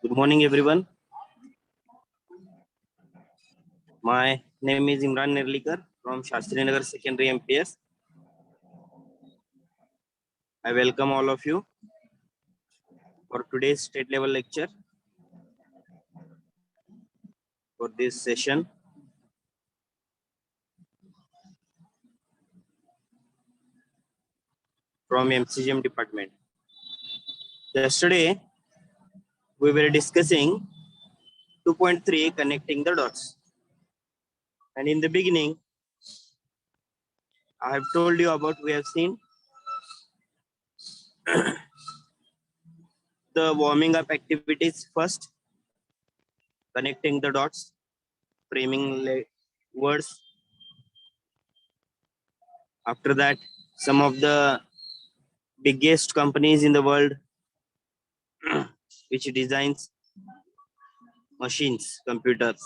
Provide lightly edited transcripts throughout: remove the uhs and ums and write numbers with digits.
Good morning, everyone. My name is Imran Nerlikar from Shastri Nagar Secondary MPS. I welcome all of you for today's state level lecture. For this session, from MCGM department. Yesterday, we were discussing 2.3 connecting the dots. And in the beginning, I have told you about, we have seen the warming up activities first, connecting the dots, framing words. After that, some of the biggest companies in the world which designs machines, computers.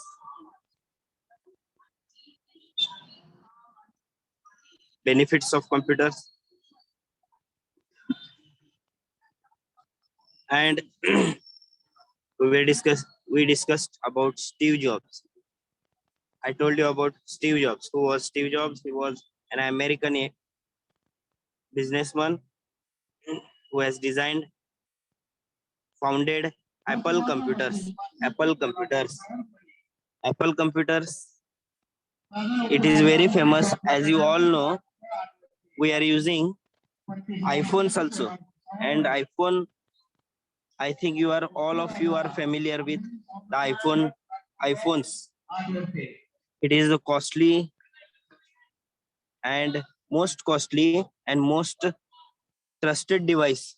Benefits of computers. And we discussed about Steve Jobs. I told you about Steve Jobs. Who was Steve Jobs? He was an American businessman who has founded Apple Computers. Apple Computers. Apple Computers. It is very famous. As you all know, we are using iPhones also. And iPhone, I think all of you are familiar with the iPhones. It is a costly and most costly and most trusted device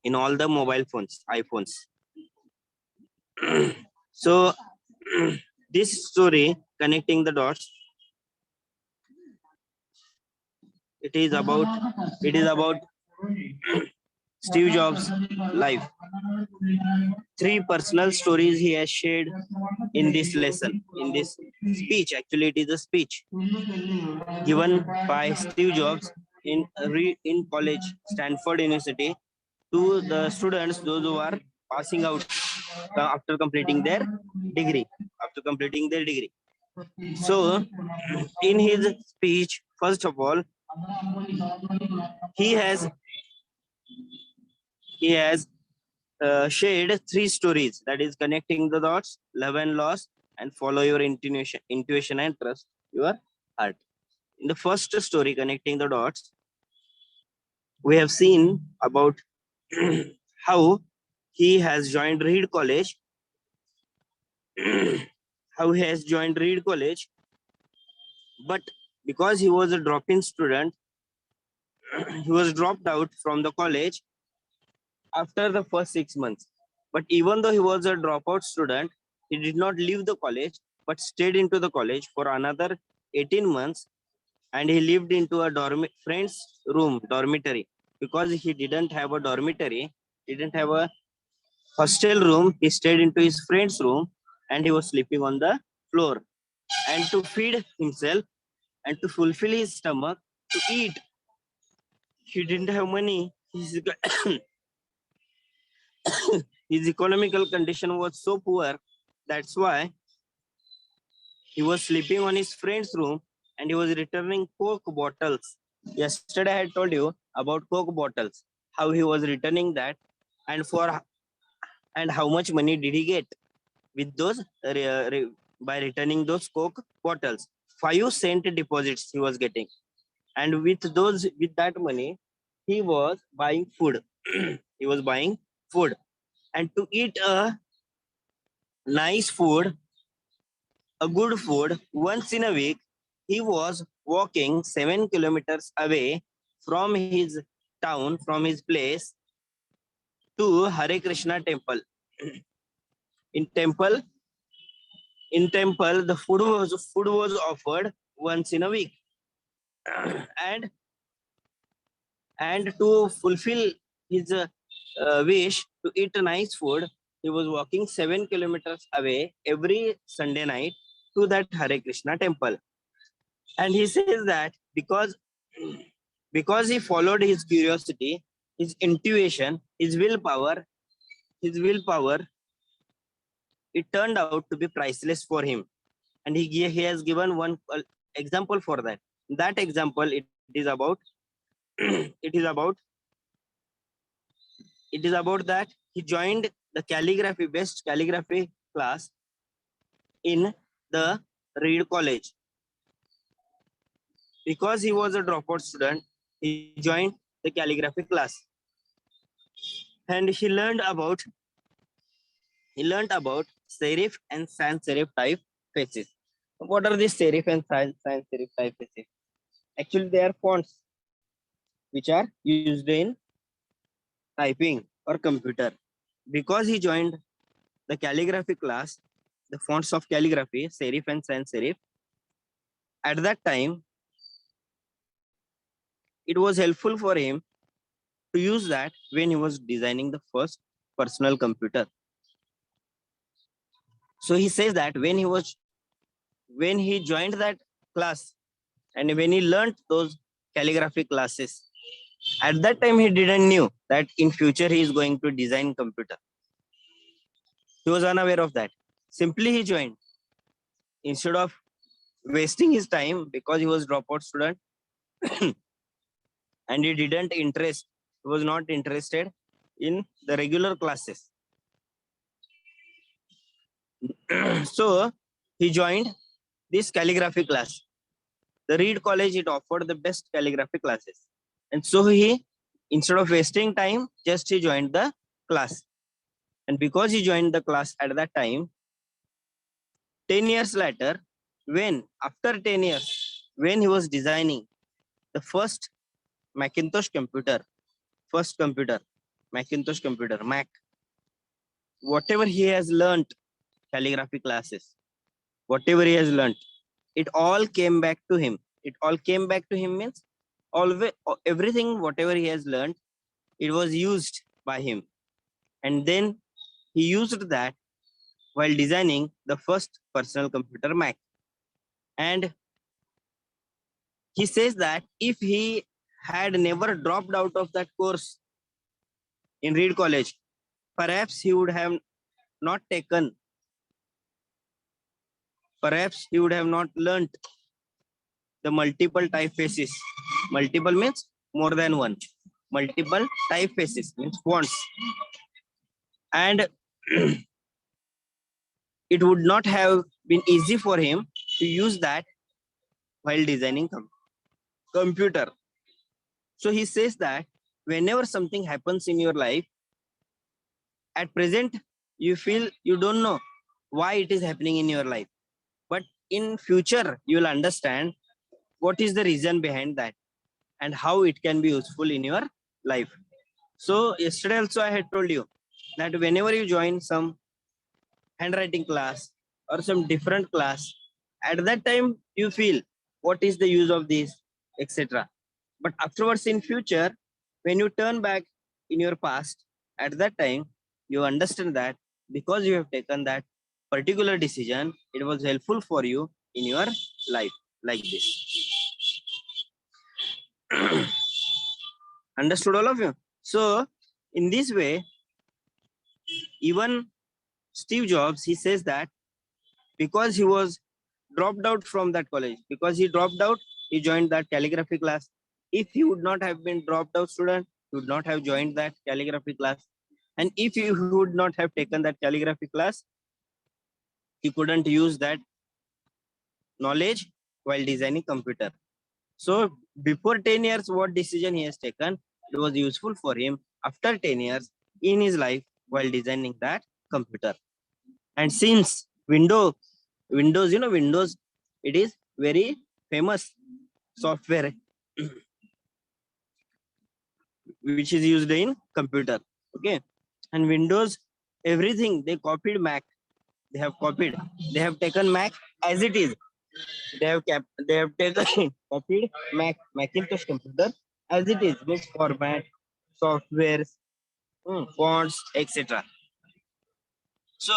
in all the mobile phones, iPhones. So this story, connecting the dots, it is about Steve Jobs' life. 3 personal stories he has shared in this lesson, in this speech. Actually, it is a speech given by Steve Jobs in college, Stanford University, to the students, those who are passing out after completing their degree. So, in his speech, first of all, he has shared 3 stories, that is connecting the dots, love and loss, and follow your intuition and trust your heart. In the first story, connecting the dots, we have seen about how he has joined Reed College. But because he was a drop-in student, he was dropped out from the college after the first 6 months. But even though he was a dropout student, he did not leave the college, but stayed into the college for another 18 months. And he lived into a friend's dormitory. Because he didn't have a dormitory, didn't have a hostel room, he stayed into his friend's room and he was sleeping on the floor. And to feed himself and to fulfill his stomach, to eat, he didn't have money. His economical condition was so poor. That's why he was sleeping on his friend's room and he was returning Coke bottles. Yesterday I had told you about Coke bottles, how he was returning that. And for And how much money did he get with those by returning those Coke bottles? 5 cent deposits he was getting, and with that money, he was buying food. He was buying food, and to eat a nice food, a good food once in a week, he was walking 7 kilometers away from his town, from his place, to Hare Krishna temple. In temple, the food was offered once in a week, and to fulfill his wish to eat a nice food, he was walking 7 kilometers away every Sunday night to that Hare Krishna temple. And he says that because he followed his curiosity, his intuition, his willpower, it turned out to be priceless for him. And he has given one example for that. That example, it is about it is about that he joined the best calligraphy class in the Reed College. Because he was a dropout student, he joined the calligraphy class, and he learned about serif and sans serif type faces. What are these serif and sans serif type faces? Actually, they are fonts which are used in typing or computer. Because he joined the calligraphy class, the fonts of calligraphy, serif and sans serif, at that time, it was helpful for him to use that when he was designing the first personal computer. So he says that when he joined that class and when he learned those calligraphy classes, at that time he didn't knew that in future he is going to design computer. He was unaware of that. Simply he joined instead of wasting his time, because he was dropout student and he was not interested in the regular classes. So he joined this calligraphy class. The Reed College, it offered the best calligraphy classes. And so instead of wasting time, just he joined the class. And because he joined the class at that time, 10 years later, after 10 years, when he was designing the first Macintosh computer, Macintosh computer, Mac, whatever he has learned, calligraphy classes, whatever he has learned, it all came back to him. It all came back to him means everything, whatever he has learned, it was used by him. And then he used that while designing the first personal computer, Mac. And he says that if he had never dropped out of that course in Reed College, perhaps he would have not learned the multiple typefaces. Multiple means more than one. Multiple typefaces means fonts. And it would not have been easy for him to use that while designing computer. So he says that whenever something happens in your life, at present, you feel you don't know why it is happening in your life. But in future, you will understand what is the reason behind that and how it can be useful in your life. So yesterday also I had told you that whenever you join some handwriting class or some different class, at that time you feel what is the use of this, etc. But afterwards in future, when you turn back in your past, at that time you understand that because you have taken that particular decision, it was helpful for you in your life, like this. Understood all of you? So in this way, even Steve Jobs, he says that because he was dropped out from that college, because he dropped out, he joined that calligraphy class. If he would not have been dropped out student, he would not have joined that calligraphy class. And if you would not have taken that calligraphy class, he couldn't use that knowledge while designing computer. So before 10 years, what decision he has taken, it was useful for him after 10 years in his life while designing that computer. And since Windows, Windows, it is very famous software which is used in computer. Okay. And Windows, everything they copied Mac. They have taken Mac as it is. They have taken copied Macintosh computer as it is with format, softwares, fonts, etc. So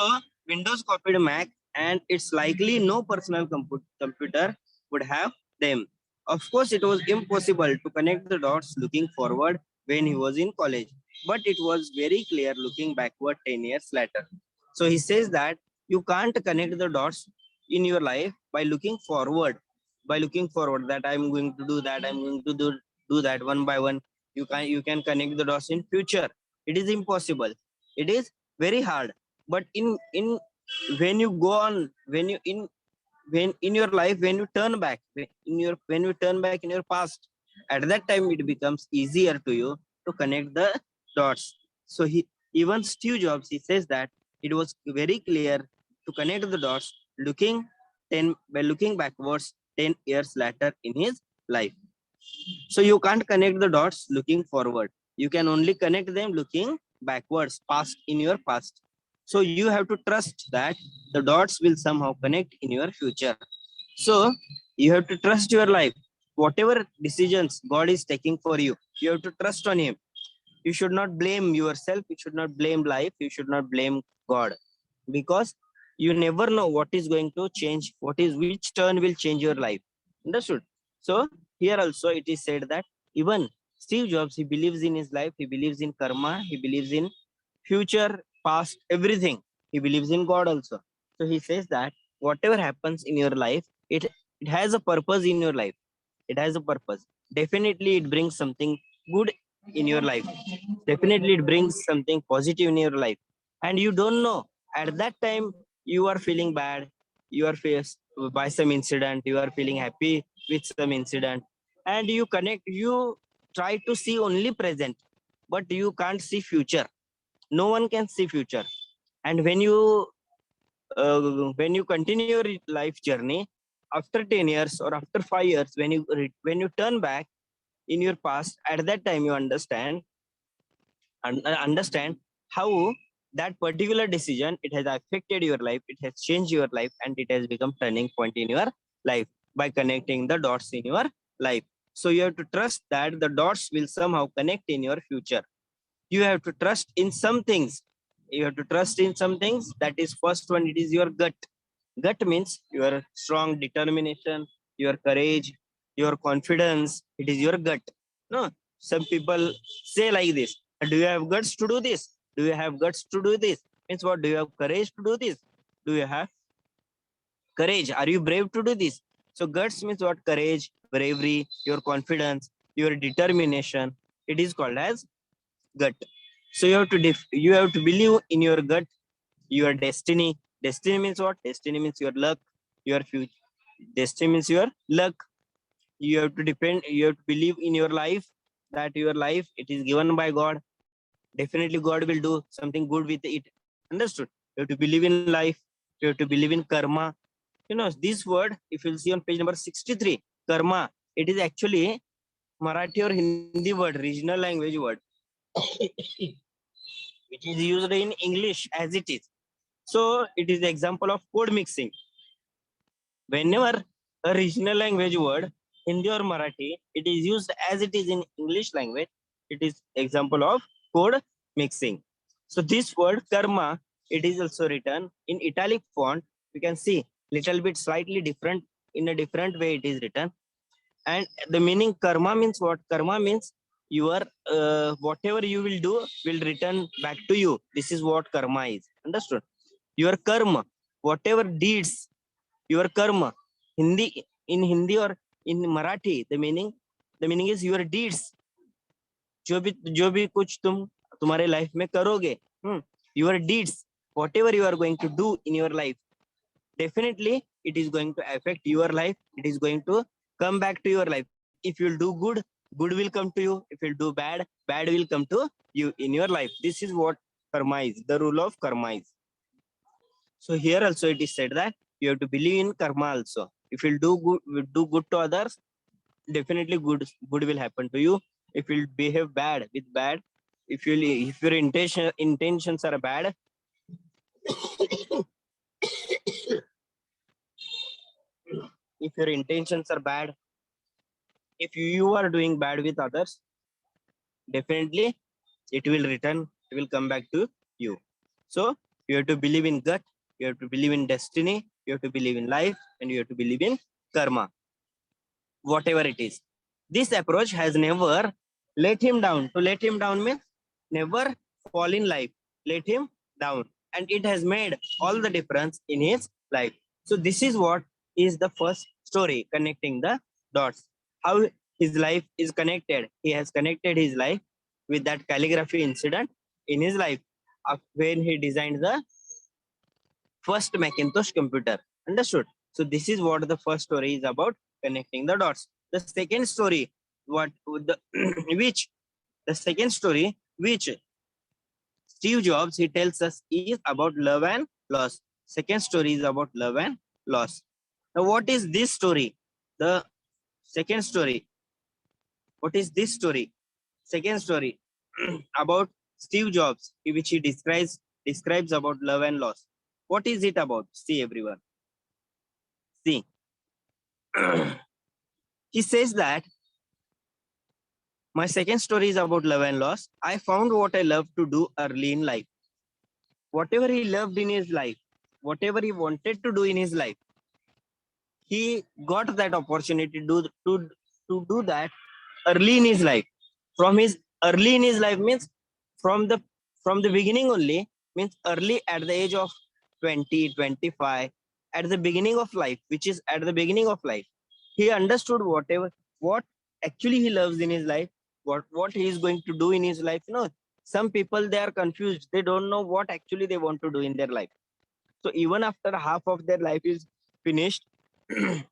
Windows copied Mac, and it's likely no personal computer would have them. Of course, it was impossible to connect the dots looking forward when he was in college, but it was very clear looking backward 10 years later. So he says that you can't connect the dots in your life by looking forward, that I'm going to do that, I'm going to do that one by one. You can connect the dots in future. It is impossible. It is very hard. But in when you go on, when in your life, when you turn back, when you turn back in your past, at that time it becomes easier to you to connect the dots. So even Steve Jobs, he says that it was very clear to connect the dots by looking backwards 10 years later in his life. So you can't connect the dots looking forward. You can only connect them looking backwards, past, in your past. So you have to trust that the dots will somehow connect in your future. So you have to trust your life. Whatever decisions God is taking for you, you have to trust on Him. You should not blame yourself. You should not blame life. You should not blame God, because you never know what is going to change, which turn will change your life. Understood? So here also it is said that even Steve Jobs, he believes in his life, he believes in karma, he believes in future, past, everything. He believes in God also. So he says that whatever happens in your life, it has a purpose in your life. It has a purpose. Definitely it brings something good in your life. Definitely it brings something positive in your life. And you don't know, at that time you are feeling bad, you are faced by some incident, you are feeling happy with some incident, and you try to see only present, but you can't see future. No one can see future. And when you continue your life journey after 10 years or after 5 years, when you turn back in your past, at that time you understand how that particular decision, it has affected your life, it has changed your life, and it has become turning point in your life by connecting the dots in your life. So you have to trust that the dots will somehow connect in your future. You have to trust in some things. You have to trust in some things. That is, first one, it is your gut. Gut means your strong determination, your courage, your confidence. It is your gut. No, some people say like this: do you have guts to do this? Do you have guts to do this? Means what? Do you have courage to do this? Do you have courage? Are you brave to do this? So guts means what? Courage, bravery, your confidence, your determination. It is called as gut. So you have to believe in your gut, your destiny. Destiny means what? Destiny means your luck, your future. Destiny means your luck. You have to believe in your life, that your life, it is given by God. Definitely God will do something good with it. Understood? You have to believe in life. You have to believe in karma. This word, if you'll see on page number 63, karma, it is actually Marathi or Hindi word, regional language word, which is used in English as it is. So it is the example of code mixing. Whenever a regional language word, Hindi or Marathi, it is used as it is in English language, it is example of code mixing. So this word karma, it is also written in italic font. You can see little bit slightly different, in a different way it is written. And the meaning karma means what? Karma means your whatever you will do will return back to you. This is what karma is. Understood? Your karma, whatever deeds, your karma. In Hindi or in Marathi, the meaning is your deeds. जो भी कुछ तुम तुम्हारे life में करोगे, Your deeds, whatever you are going to do in your life, definitely it is going to affect your life. It is going to come back to your life. If you'll do good, good will come to you. If you'll do bad, bad will come to you in your life. This is what karma is, the rule of karma is. So here also it is said that you have to believe in karma also. If you'll do good to others, definitely good will happen to you. If you'll behave bad with bad, if your intentions are bad, if your intentions are bad, if you are doing bad with others, definitely it will return, it will come back to you. So you have to believe in gut, you have to believe in destiny, you have to believe in life, and you have to believe in karma, whatever it is. This approach has never let him down. To let him down means never fall in life, let him down, and it has made all the difference in his life. So this is what is the first story, connecting the dots, how his life is connected. He has connected his life with that calligraphy incident in his life when he designed the first Macintosh computer. Understood? So this is what the first story is about, connecting the dots. The second story, what the which the second story which Steve Jobs he tells us is about love and loss. Second story is about love and loss. Now what is this story? The second story. What is this story? Second story about Steve Jobs, which he describes about love and loss. What is it about? See everyone. See. He says that my second story is about love and loss. I found what I love to do early in life. Whatever he loved in his life, whatever he wanted to do in his life, he got that opportunity to do that early in his life. From his early in his life means from the from the beginning only, means early at the age of 20, 25, at the beginning of life, which is at the beginning of life, he understood what actually he loves in his life, what he is going to do in his life. Some people, they are confused, they don't know what actually they want to do in their life. So even after half of their life is finished,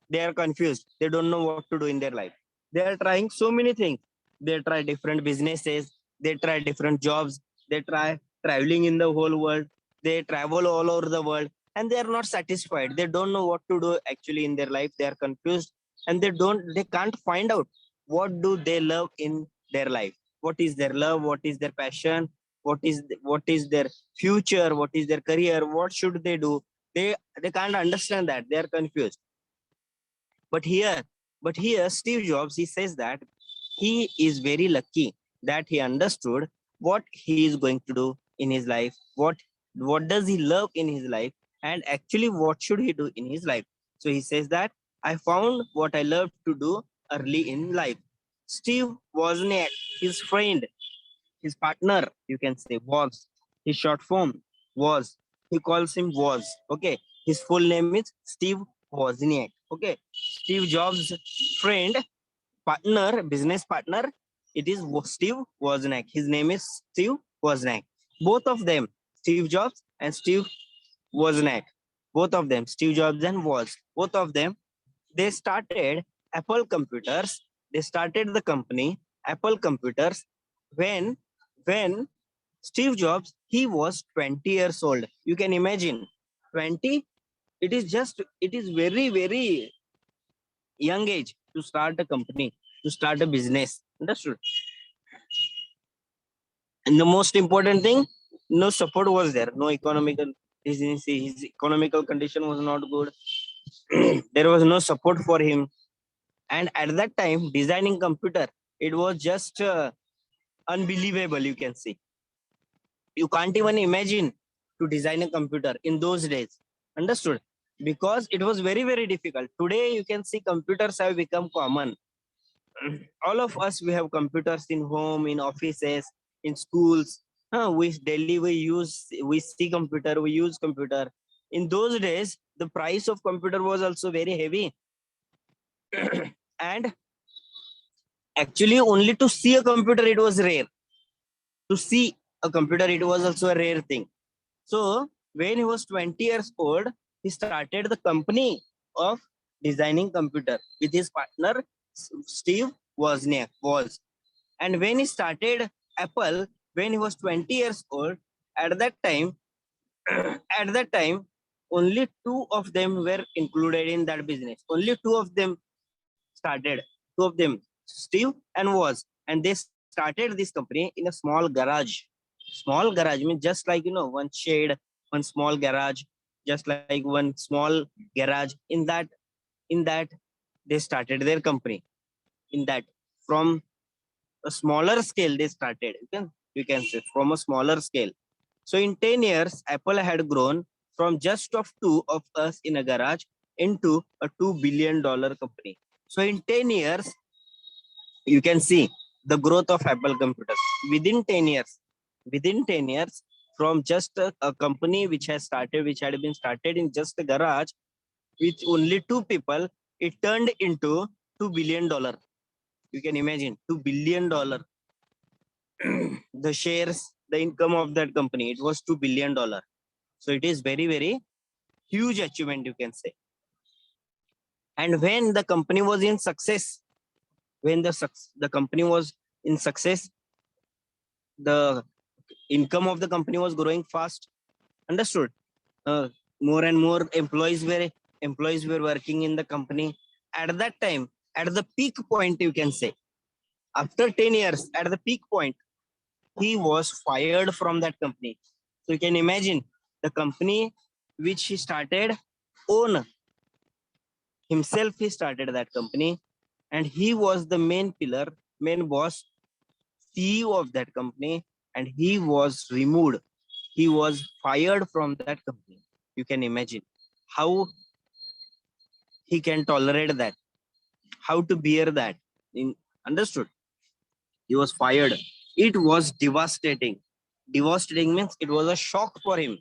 they are confused, they don't know what to do in their life. They are trying so many things. They try different businesses, they try different jobs, they try traveling in the whole world, they travel all over the world, and they are not satisfied. They don't know what to do actually in their life. They are confused, and they can't find out what do they love in their life. What is their love? What is their passion? What is their future? What is their career? What should they do? They can't understand that. They are confused. But here, Steve Jobs, he says that he is very lucky that he understood what he is going to do in his life, what does he love in his life, and actually what should he do in his life. So he says that I found what I love to do early in life. Steve Wozniak, his friend, his partner, you can say, was his short form was. He calls him was. Okay, his full name is Steve Wozniak. Okay, Steve Jobs' friend, partner, business partner, it is Steve Wozniak. His name is Steve Wozniak. Both of them, Steve Jobs and Steve Wozniak, both of them, Steve Jobs and both of them, they started Apple Computers. They started the company Apple Computers when when Steve Jobs, he was 20 years old. You can imagine, 20. It is very, very young age to start a company, to start a business. Understood? And the most important thing, no support was there, no economical. His economical condition was not good. There was no support for him, and at that time, designing computer, it was just unbelievable. You can see, you can't even imagine to design a computer in those days. Understood? Because it was very, very difficult. Today you can see computers have become common. All of us, we have computers in home, in offices, in schools. We daily we see computer, we use computer. In those days the price of computer was also very heavy. And actually only to see a computer, it was rare to see a computer, it was also a rare thing. So when he was 20 years old, he started the company of designing computer with his partner Steve Wozniak was. And when he started Apple, when he was 20 years old, at that time, at that time, only two of them were included in that business. Only two of them started. Two of them, Steve and Woz, and they started this company in a small garage. Small garage means just like one shade, one small garage, just like one small garage. In that they started their company. In that, from a smaller scale they started. You can say from a smaller scale. So in 10 years, Apple had grown from just of two of us in a garage into a $2 billion company. So in 10 years, you can see the growth of Apple computers within 10 years. Within 10 years, from just a company which had been started in just a garage with only two people, it turned into $2 billion. You can imagine $2 billion. The shares, the income of that company, it was $2 billion. So it is very, very huge achievement, you can say. And when the company was in success, when the company was in success, the income of the company was growing fast. Understood? More and more employees were working in the company. At that time, at the peak point, you can say, after 10 years, at the peak point, he was fired from that company. So you can imagine the company which he started own himself. He started that company, and he was the main pillar, main boss, CEO of that company, and he was removed. He was fired from that company. You can imagine how he can tolerate that, how to bear that. Understood? He was fired. It was devastating. Devastating means it was a shock for him.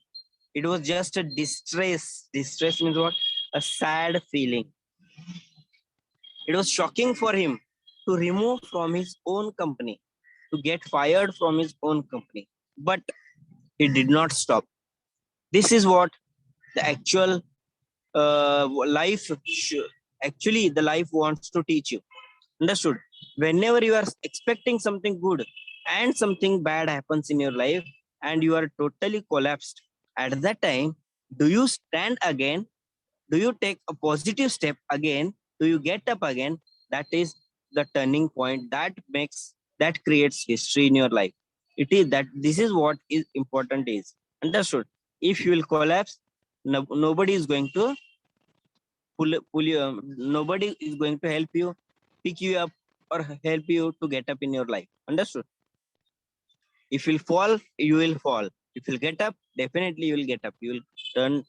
It was just a distress. Distress means what? A sad feeling. It was shocking for him to remove from his own company, to get fired from his own company. But he did not stop. This is what the actual life, actually, the life wants to teach you. Understood? Whenever you are expecting something good and something bad happens in your life and you are totally collapsed, at that time, do you stand again? Do you take a positive step again? Do you get up again? That is the turning point that creates history in your life. It is that this is what is important is. Understood? If you will collapse, nobody is going to pull you. Nobody is going to help you, pick you up, or help you to get up in your life. Understood? If you'll fall, you will fall. If you'll get up, definitely you will get up. You will turn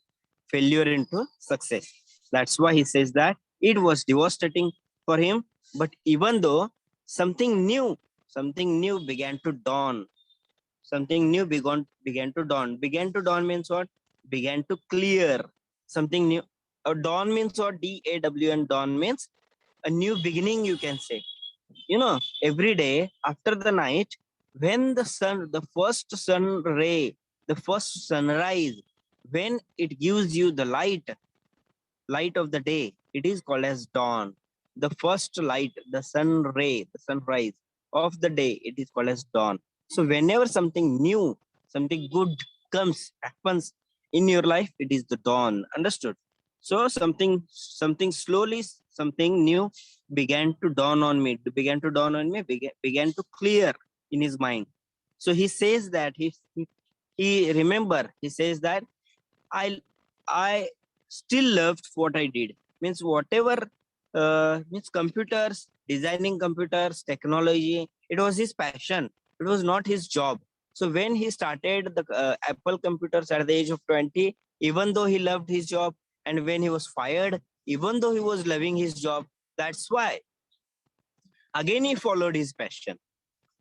failure into success. That's why he says that it was devastating for him. But even though something new began to dawn. Something new began to dawn. Began to dawn means what? Began to clear. Something new. Dawn means what? DAWN. Dawn means a new beginning, you can say. Every day after the night, when the first sun ray, the first sunrise, when it gives you the light of the day, it is called as dawn. The first light, the sun ray, the sunrise of the day, it is called as dawn. So whenever something new, something good happens in your life, it is the dawn. Understood? So something slowly, something new began to dawn on me, began to clear in his mind. So he says that he says that I still loved what I did. Means whatever, means computers, designing computers, technology, it was his passion. It was not his job. So when he started the Apple computers at the age of 20, even though he loved his job, and when he was fired, even though he was loving his job, that's why again he followed his passion.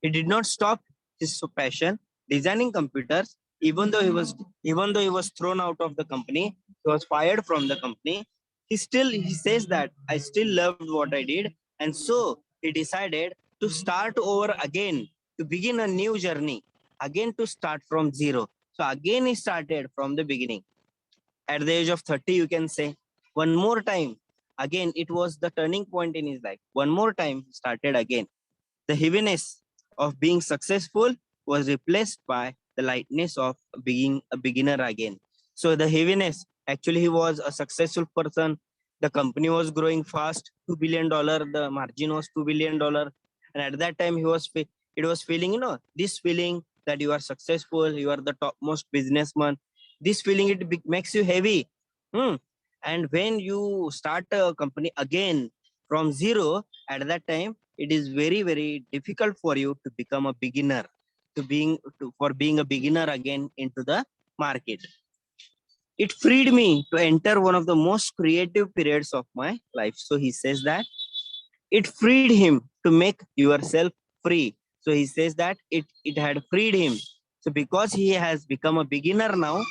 He did not stop his passion designing computers, even though he was thrown out of the company, he was fired from the company. He says that I still loved what I did, and so he decided to start over again, to begin a new journey. again to start from zero. So again he started from the beginning. At the age of 30, you can say, one more time. Again, it was the turning point in his life. One more time, started again. The heaviness of being successful was replaced by the lightness of being a beginner again. So the heaviness, actually, he was a successful person. The company was growing fast, $2 billion. The margin was $2 billion, and at that time, it was feeling, this feeling that you are successful, you are the topmost businessman. This feeling makes you heavy. Hmm. And when you start a company again from zero, at that time it is very very difficult for you to become a beginner, for being a beginner again into the market. It freed me to enter one of the most creative periods of my life. So he says that it freed him to make yourself free. So he says that it had freed him. So because he has become a beginner now,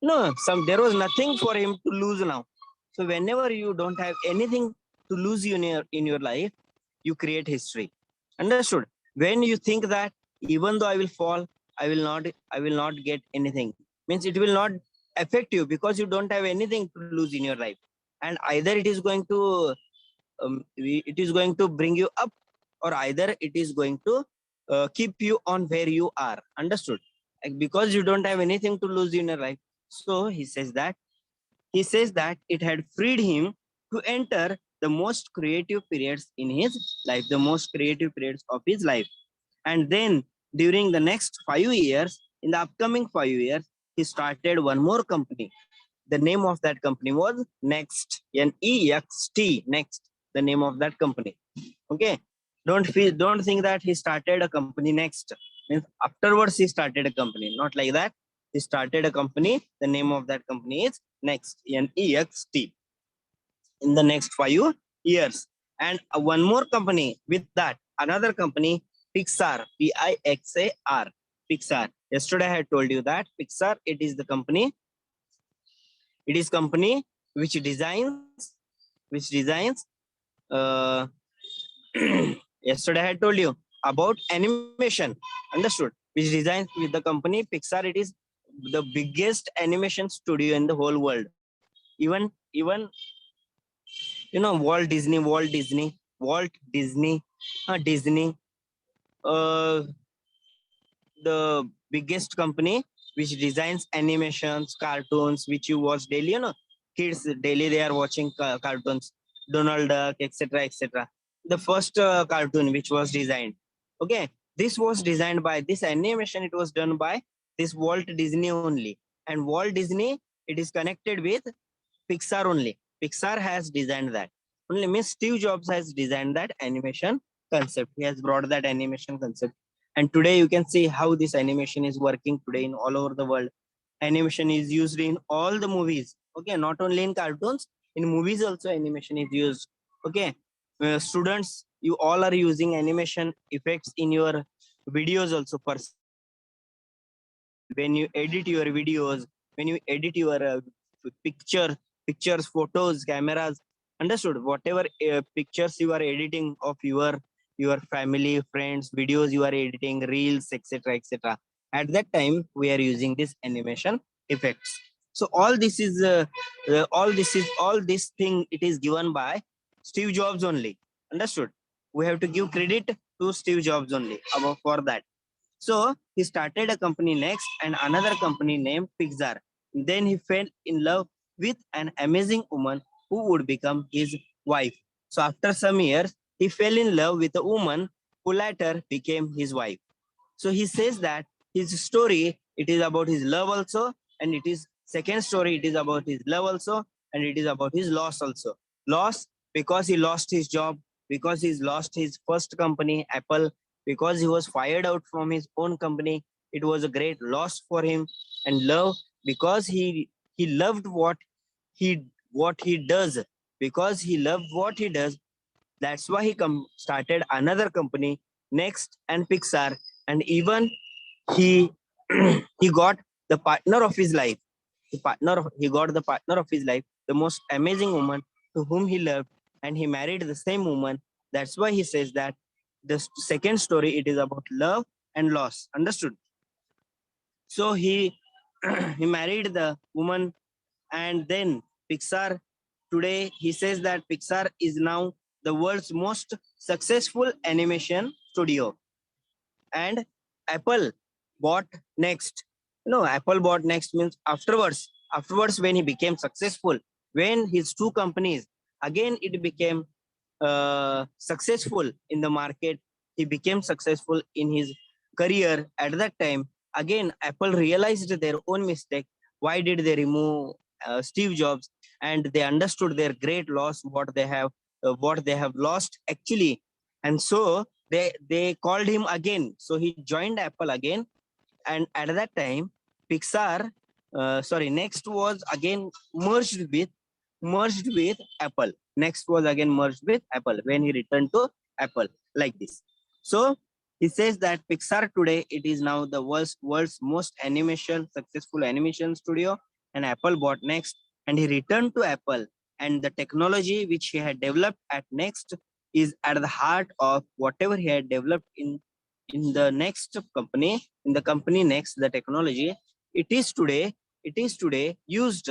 no, there was nothing for him to lose now. So whenever you don't have anything to lose in your life, you create history. Understood? When you think that even though I will fall, I will not get anything, means it will not affect you because you don't have anything to lose in your life. And either it is going to bring you up, or either it is going to keep you on where you are. Understood? Like, because you don't have anything to lose in your life. So he says that it had freed him to enter the most creative periods in his life, the most creative periods of his life. And then during the next 5 years, in the upcoming 5 years, he started one more company. The name of that company was Next, Next, Next, the name of that company. Okay. Don't think that he started a company next. Means afterwards he started a company. Not like that. He started a company. The name of that company is Next, Next, in the next 5 years. And one more company with that, another company, Pixar, Pixar, Pixar. Yesterday I had told you that Pixar, it is company which designs uh, yesterday I had told you about animation. Understood? Which designs with the company Pixar. It is the biggest animation studio in the whole world. Even Disney, uh, the biggest company which designs animations, cartoons, which you watch daily. Kids daily they are watching cartoons, Donald Duck, etc., etc. The first cartoon which was designed. Okay, this was designed by this animation. It was done by this Walt Disney only, and Walt Disney, it is connected with Pixar only. Pixar has designed that. Only Miss Steve Jobs has designed that animation concept. He has brought that animation concept. And today you can see how this animation is working today in all over the world. Animation is used in all the movies. Okay, not only in cartoons, in movies also animation is used. Okay, students, you all are using animation effects in your videos also. For when you edit your videos, when you edit your picture pictures, photos, cameras. Understood? Whatever pictures you are editing of your family, friends, videos you are editing, reels, etc., etc., at that time we are using this animation effects. So all this thing, it is given by Steve Jobs only. Understood? We have to give credit to Steve Jobs only for that. So he started a company Next and another company named Pixar. Then he fell in love with an amazing woman who would become his wife. So after some years, he fell in love with a woman who later became his wife. So he says that his story, it is about his love also, and it is second story, it is about his love also, and it is about his loss also. Loss because he lost his job, because he's lost his first company, Apple, because he was fired out from his own company. It was a great loss for him. And love because he loved what he does, because he loved what he does. That's why he started another company, Next and Pixar, and even he he got the partner of his life. He got the partner of his life, the most amazing woman to whom he loved, and he married the same woman. That's why he says that the second story, it is about love and loss. Understood? So he he married the woman, and then Pixar, today he says that Pixar is now the world's most successful animation studio. And Apple bought next. No, Apple bought next means afterwards when he became successful, when his two companies again it became successful in the market, he became successful in his career. At that time, again Apple realized their own mistake. Why did they remove Steve Jobs? And they understood their great loss, what they have lost actually. And so they called him again. So he joined Apple again. And at that time, Pixar, Next was again merged with Apple. Next was again merged with Apple when he returned to Apple, like this. So he says that Pixar today, it is now the world's most successful animation studio, and Apple bought Next, and he returned to Apple, and the technology which he had developed at Next is at the heart of whatever he had developed in the next company, in the company Next. The technology, it is today used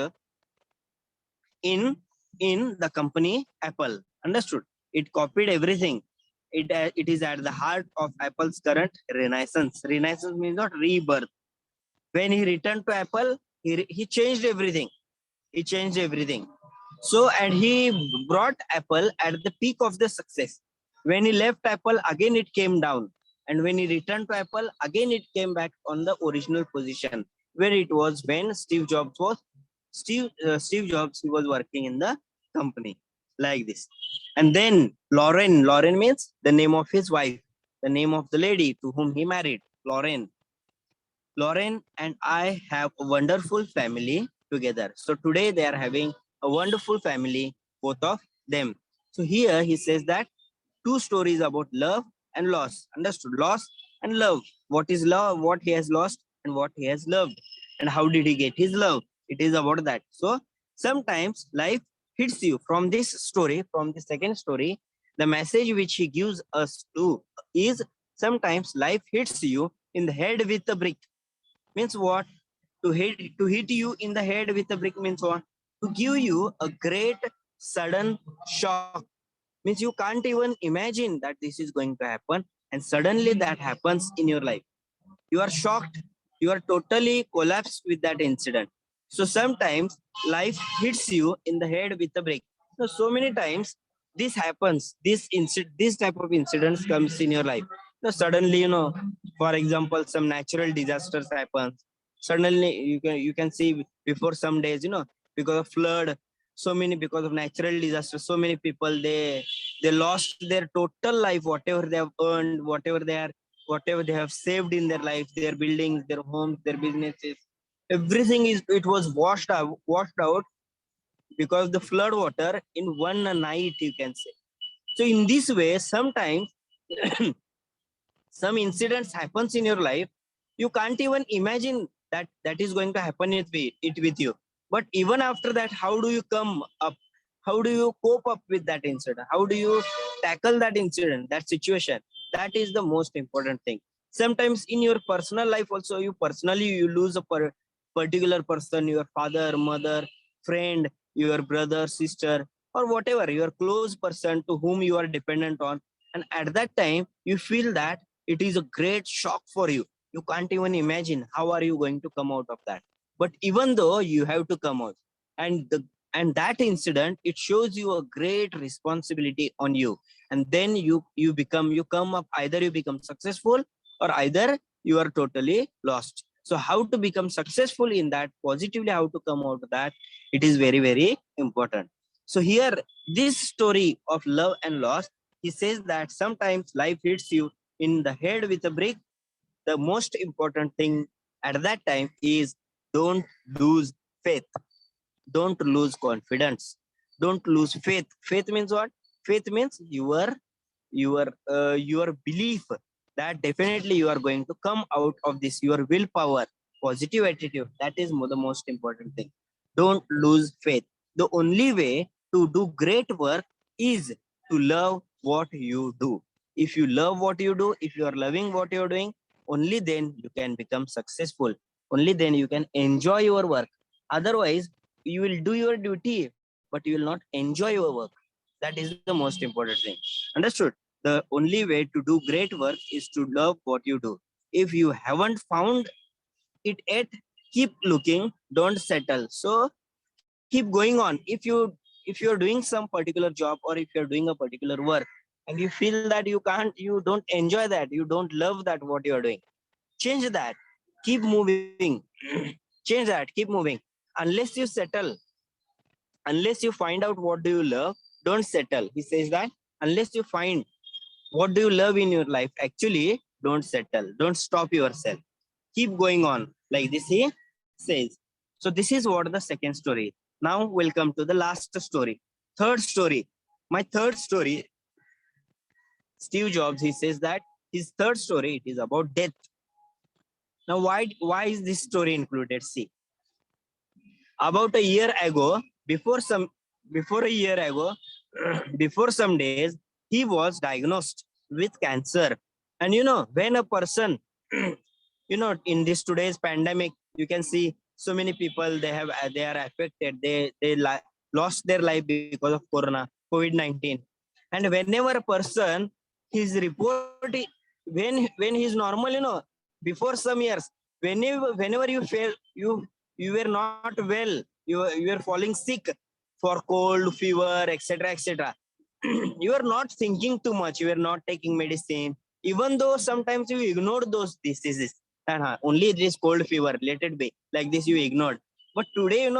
in the company Apple. Understood? It copied everything. It is at the heart of Apple's current renaissance. Renaissance means not rebirth. When he returned to Apple, he changed everything. He changed everything. So, and he brought Apple at the peak of the success. When he left Apple, again it came down. And when he returned to Apple, again it came back on the original position where it was when Steve Jobs, he was working in the company, like this. And then Lauren means the name of his wife, the name of the lady to whom he married, Lauren. Lauren and I have a wonderful family together. So today they are having a wonderful family, both of them. So here he says that two stories about love and loss. Understood? Loss and love. What is love? What he has lost and what he has loved. And how did he get his love? It is about that. So sometimes life hits you. From this story, from the second story, the message which he gives us to is sometimes life hits you in the head with a brick. Means what? To hit you in the head with a brick means what? To give you a great sudden shock. Means you can't even imagine that this is going to happen, and suddenly that happens in your life. You are shocked. You are totally collapsed with that incident. So sometimes life hits you in the head with a brick. So many times this happens. This type of incidents comes in your life. Suddenly, for example, some natural disasters happens. Suddenly, you can see before some days, because of flood, because of natural disasters, so many people they lost their total life, whatever they have earned, whatever they have saved in their life, their buildings, their homes, their businesses, everything it was washed out because the flood water in one night, you can say. So in this way, sometimes some incidents happens in your life, you can't even imagine that is going to happen with you. But even after that, how do you come up, how do you cope up with that incident, how do you tackle that incident, that situation? That is the most important thing. Sometimes in your personal life also, you lose a particular person, your father, mother, friend, your brother, sister, or whatever, your close person to whom you are dependent on. And at that time you feel that it is a great shock for you. You can't even imagine how are you going to come out of that. But even though you have to come out, and that incident, it shows you a great responsibility on you. And then you come up, either you become successful or either you are totally lost. So how to become successful in that positively, how to come out of that, it is very, very important. So here, this story of love and loss, he says that sometimes life hits you in the head with a brick. The most important thing at that time is don't lose faith. Don't lose confidence. Don't lose faith. Faith means what? Faith means your belief that definitely you are going to come out of this. Your willpower, positive attitude. That is the most important thing. Don't lose faith. The only way to do great work is to love what you do. If you love what you do, if you are loving what you're doing, only then you can become successful. Only then you can enjoy your work. Otherwise, you will do your duty, but you will not enjoy your work. That is the most important thing. Understood? The only way to do great work is to love what you do. If you haven't found it yet, keep looking, don't settle. So keep going on. If you're doing some particular job, or if you're doing a particular work, and you feel that you don't enjoy that, you don't love that what you're doing, change that. Keep moving. Change that, keep moving. Unless you settle, unless you find out what do you love, don't settle. He says that unless you find what do you love in your life, actually, don't settle, don't stop yourself, keep going on, like this he says. So this is what the second story. Now we'll come to the last story, third story. My third story, Steve Jobs, he says that his third story, it is about death. Now why is this story included? See, about a year ago, before a year ago, before some days, he was diagnosed with cancer. And when a person, in this today's pandemic, you can see so many people, they are affected, they lost their life because of corona, COVID-19. And whenever a person, his report, when he's normal, before some years, whenever you feel you were not well, you were falling sick for cold, fever, etc., etc. You are not thinking too much, you are not taking medicine, even though sometimes you ignored those diseases. And only this cold fever, let it be, like this you ignored. But today,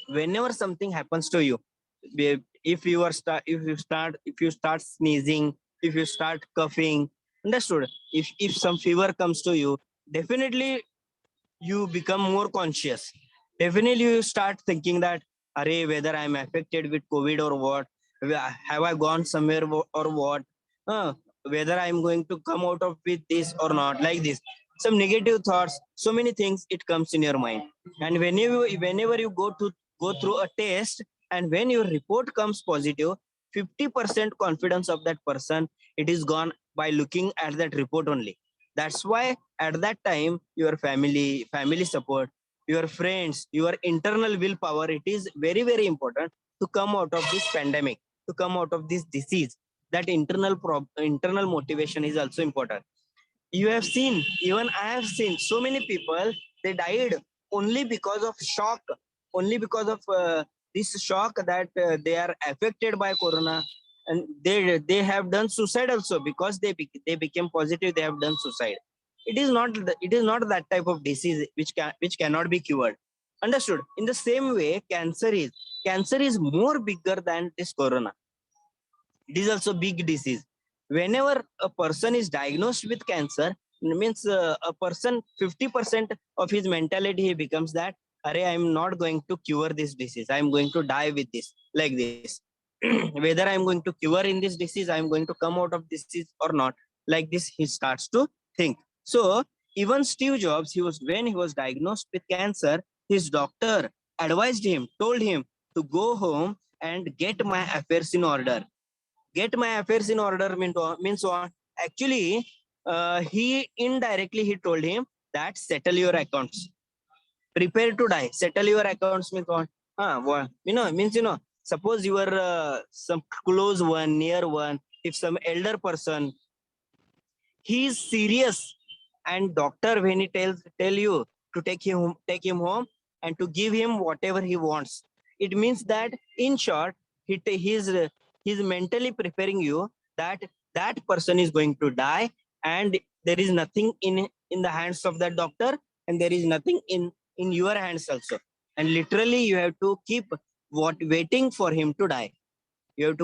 whenever something happens to you, if you start sneezing, if you start coughing, understood, if some fever comes to you, definitely you become more conscious. Definitely you start thinking that, Array, whether I'm affected with COVID or what, have I gone somewhere or what, uh, whether I'm going to come out of with this or not, like this. Some negative thoughts, so many things, it comes in your mind. And whenever you go through a test, and when your report comes positive, 50% confidence of that person, it is gone by looking at that report only. That's why at that time, your family support, your friends, your internal willpower, it is very, very important to come out of this pandemic, to come out of this disease. That internal motivation is also important. You have seen, even I have seen so many people, they died only because of shock, only because of this shock, that they are affected by corona. And they have done suicide also, because they became positive, they have done suicide. It is not that type of disease which cannot be cured. Understood? In the same way, cancer is more bigger than this corona. It is also big disease. Whenever a person is diagnosed with cancer, means a person, 50% of his mentality, he becomes that, Array, I'm not going to cure this disease, I'm going to die with this, like this. Whether I'm going to cure in this disease, I'm going to come out of this disease or not, like this he starts to think. So even Steve Jobs, when he was diagnosed with cancer, his doctor advised him, told him to go home and get my affairs in order. Get my affairs in order means what? Actually, he indirectly he told him that settle your accounts, prepare to die, settle your accounts means what? What means, suppose you are some close one, near one, if some elder person, he is serious, and doctor, when he tell you to take him home and to give him whatever he wants, it means that, in short, he's mentally preparing you that that person is going to die, and there is nothing in the hands of that doctor, and there is nothing in your hands also. And literally you have to keep waiting for him to die. You have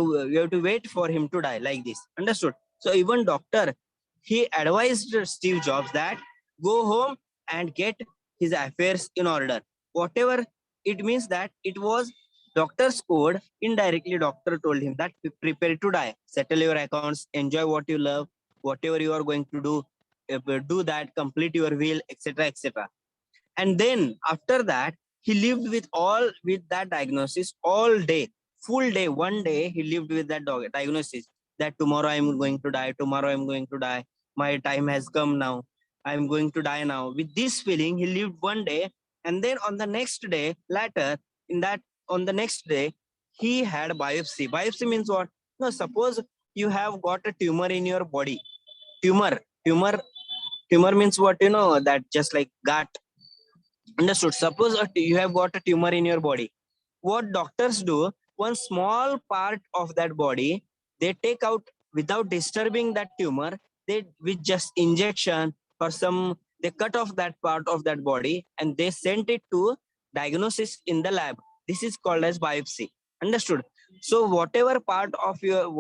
to wait for him to die, like this. Understood? So even doctor, he advised Steve Jobs that go home and get his affairs in order. Whatever it means, that it was doctor's code. Indirectly, doctor told him that prepare to die, settle your accounts, enjoy what you love, whatever you are going to do, do that, complete your will, etc., etc. And then after that, he lived with that diagnosis all day, full day. One day he lived with that diagnosis, that tomorrow I'm going to die, tomorrow I'm going to die, my time has come now. I'm going to die now. With this feeling, he lived one day, and then on the next day, later, in that on the next day, he had biopsy. Biopsy means what? No, suppose you have got a tumor in your body. Tumor, tumor, tumor means what? That just like gut. Understood. Suppose you have got a tumor in your body. What doctors do, one small part of that body, they take out without disturbing that tumor. They with just injection or they cut off that part of that body and they send it to diagnosis in the lab. This is called as biopsy. Understood. So whatever part of your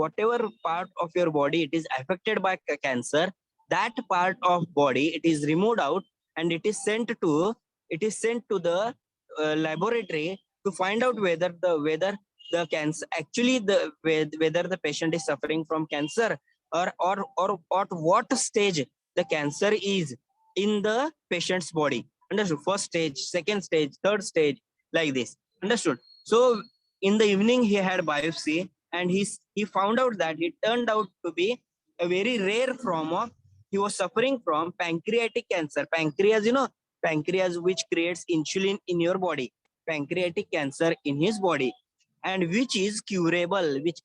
body it is affected by cancer, that part of body it is removed out and it is sent to the laboratory to find out whether the cancer actually whether the patient is suffering from cancer or at what stage the cancer is in the patient's body. Understood? First stage, second stage, third stage, like this. Understood? So in the evening he had biopsy and he found out that it turned out to be a very rare form of he was suffering from pancreatic cancer. Pancreas which creates insulin in your body, pancreatic cancer in his body, and which is curable, which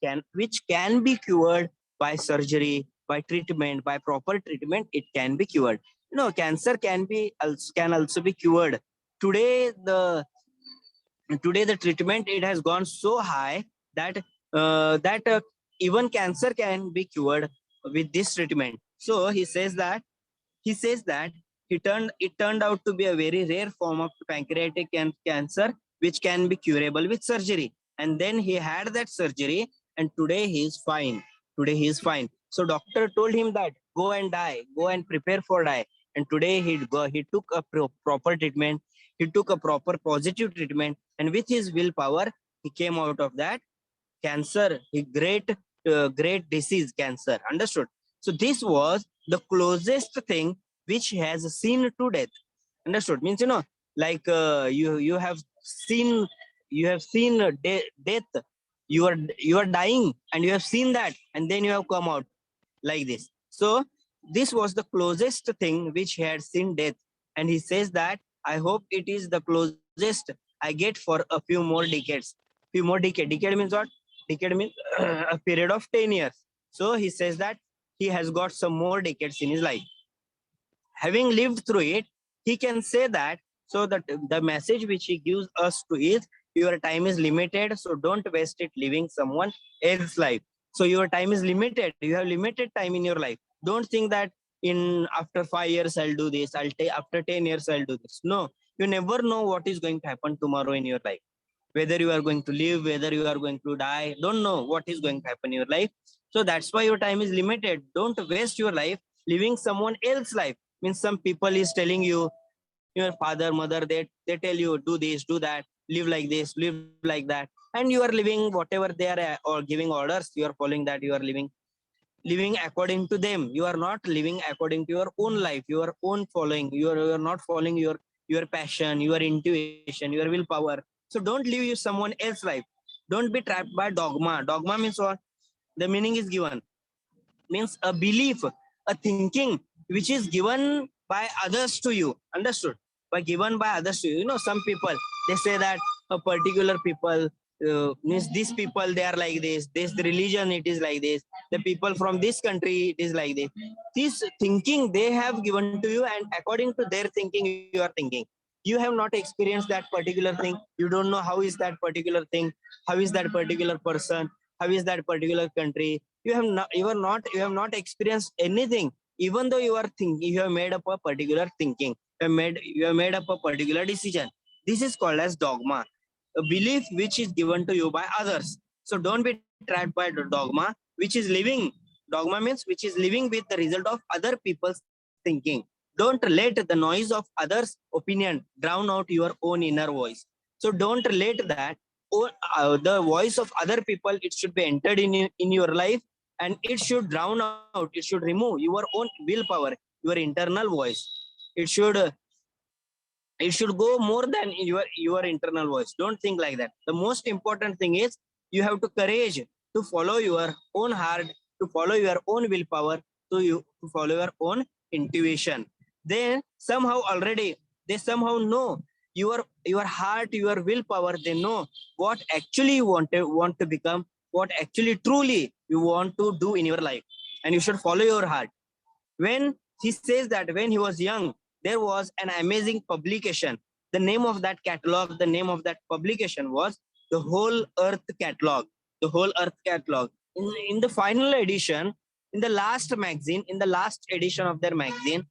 can be cured by surgery, by treatment, by proper treatment. It can be cured. Cancer can also be cured. Today the today the treatment it has gone so high that even cancer can be cured with this treatment. So he says that it turned out to be a very rare form of pancreatic cancer which can be curable with surgery. And then he had that surgery and today he is fine. So doctor told him that go and die, go and prepare for die. And today he took a proper treatment, he took a proper positive treatment, and with his willpower he came out of that cancer, a great disease, cancer. Understood? So this was the closest thing which has seen to death. Understood? Means like you have seen death. You are dying and you have seen that and then you have come out like this. So this was the closest thing which he had seen death, and he says that I hope it is the closest I get for a few more decades. Decade means what? Decade means a period of 10 years. So he says that he has got some more decades in his life. Having lived through it, he can say that. So that the message which he gives us to is your time is limited, so don't waste it living someone else's life. So your time is limited. You have limited time in your life. Don't think that in after 5 years I'll do this. I'll take after 10 years I'll do this. No, you never know what is going to happen tomorrow in your life. Whether you are going to live, whether you are going to die, don't know what is going to happen in your life. So that's why your time is limited. Don't waste your life living someone else's life. Means some people is telling you, your father, mother, they tell you do this, do that, live like this, live like that, and you are living whatever they are or giving orders, you are following that, you are living according to them. You are not living according to your own life, your own following. You are not following your passion, your intuition, your willpower. So don't live you someone else's life. Don't be trapped by dogma. Dogma means what? The meaning is given. Means a belief, a thinking which is given by others to you. Understood? By given by others to you. Some people they say that a particular people means these people they are like this the religion it is like this, the people from this country it is like this thinking they have given to you, and according to their thinking you are thinking. You have not experienced that particular thing. You don't know how is that particular thing, how is that particular person, how is that particular country. You have not experienced anything. Even though you are thinking, you have made up a particular thinking, you have made up a particular decision. This is called as dogma, a belief which is given to you by others. So don't be trapped by the dogma, which is living. Dogma means which is living with the result of other people's thinking. Don't let the noise of others' opinion drown out your own inner voice. So don't let the voice of other people, it should be entered in your life, and it should drown out, it should remove your own willpower, your internal voice. It should it should go more than your internal voice. Don't think like that. The most important thing is you have to courage to follow your own heart, to follow your own willpower, to follow your own intuition. They somehow already, they somehow know your heart, your willpower. They know what actually you want to become, what actually truly you want to do in your life, and you should follow your heart. When he says that when he was young, there was an amazing publication. The name of that catalog, the name of that publication was the Whole Earth Catalog. The Whole Earth Catalog. In the final edition, in the last magazine, in the last edition of their magazine,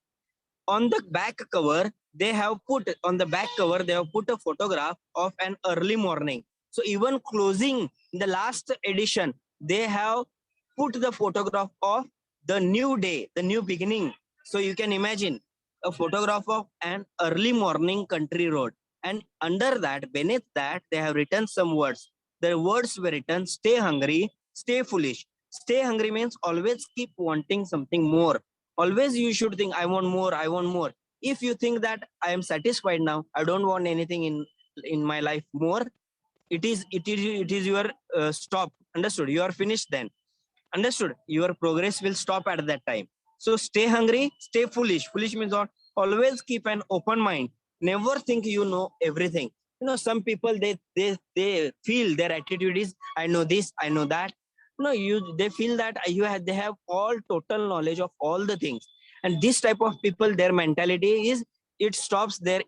on the back cover, they have put on the back cover, they have put a photograph of an early morning. So even closing the last edition, they have put the photograph of the new day, the new beginning. So you can imagine a photograph of an early morning country road. And under that, beneath that, they have written some words. The words were written, stay hungry, stay foolish. Stay hungry means always keep wanting something more. Always you should think, I want more, I want more. If you think that I am satisfied now, I don't want anything in my life more, it is your stop. Understood? You are finished then. Understood? Your progress will stop at that time. So stay hungry, stay foolish. Foolish means what? Always keep an open mind. Never think you know everything. You know, some people they feel their attitude is, I know this, I know that. No, they feel that they have all total knowledge of all the things. And this type of people, their mentality is, it stops their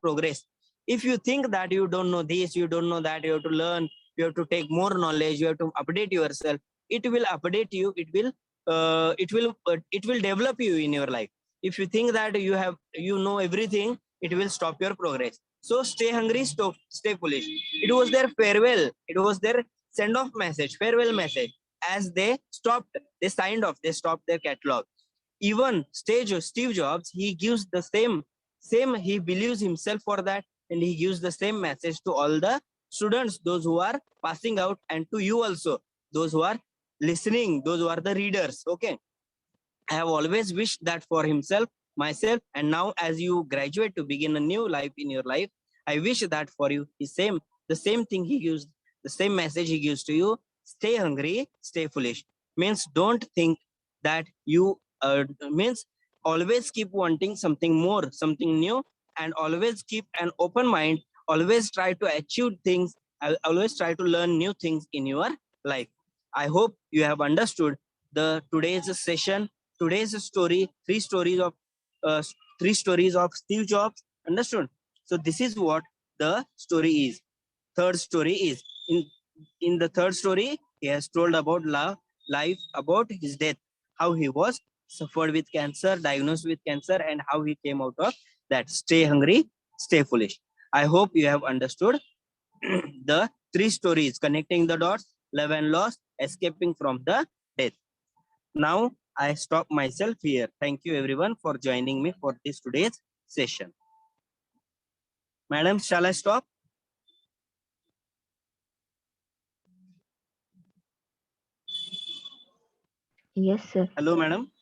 progress. If you think that you don't know this, you don't know that, you have to learn, you have to take more knowledge, you have to update yourself, it will update you, it will develop you in your life. If you think that you know everything, it will stop your progress. So stay hungry, stay foolish. It was their farewell, it was their send off message, farewell message. As they signed off, they stopped their catalog. Even Steve Jobs, he gives the same, he believes himself for that, and he gives the same message to all the students, those who are passing out, and to you also, those who are listening, those who are the readers. Okay, I have always wished that for himself, myself, and now as you graduate to begin a new life in your life, I wish that for you. The same thing he gives, the same message he gives to you. Stay hungry, stay foolish. Means don't think that you means always keep wanting something more, something new, and always keep an open mind. Always try to achieve things. Always try to learn new things in your life. I hope you have understood the today's session, today's story, uh, three stories of Steve Jobs. Understood? So this is what the story is. Third story is, in the third story, he has told about life, about his death, how he was suffered with cancer, diagnosed with cancer, and how he came out of that. Stay hungry, stay foolish. I hope you have understood the three stories, connecting the dots, love and loss, escaping from the death. Now I stop myself here. Thank you everyone for joining me for this today's session. Madam, shall I stop? Yes, sir. Hello, madam.